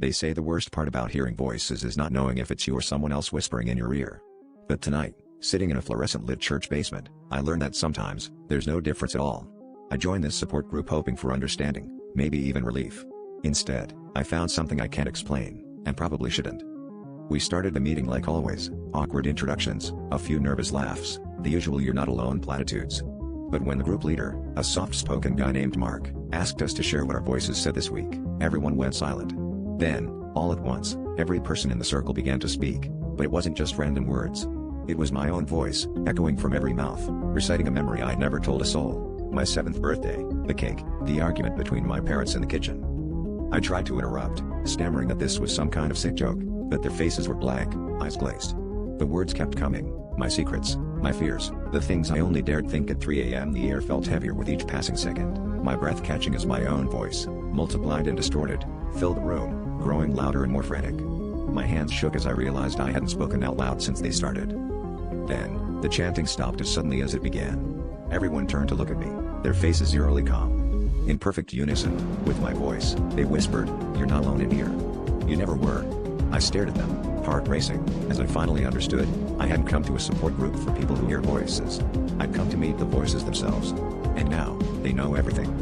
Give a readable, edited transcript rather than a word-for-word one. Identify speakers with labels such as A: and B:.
A: They say the worst part about hearing voices is not knowing if it's you or someone else whispering in your ear. But tonight, sitting in a fluorescent lit church basement, I learned that sometimes, there's no difference at all. I joined this support group hoping for understanding, maybe even relief. Instead, I found something I can't explain, and probably shouldn't. We started the meeting like always, awkward introductions, a few nervous laughs, the usual "you're not alone" platitudes. But when the group leader, a soft-spoken guy named Mark, asked us to share what our voices said this week, everyone went silent. Then, all at once, every person in the circle began to speak, but it wasn't just random words. It was my own voice, echoing from every mouth, reciting a memory I'd never told a soul: my 7th birthday, the cake, the argument between my parents in the kitchen. I tried to interrupt, stammering that this was some kind of sick joke, but their faces were blank, eyes glazed. The words kept coming, my secrets, my fears, the things I only dared think at 3 a.m. The air felt heavier with each passing second, my breath catching as my own voice, multiplied and distorted, filled the room, growing louder and more frantic. My hands shook as I realized I hadn't spoken out loud since they started. Then, the chanting stopped as suddenly as it began. Everyone turned to look at me, their faces eerily calm. In perfect unison, with my voice, they whispered, "You're not alone in here. You never were." I stared at them, heart racing, as I finally understood, I hadn't come to a support group for people who hear voices. I'd come to meet the voices themselves. And now, they know everything.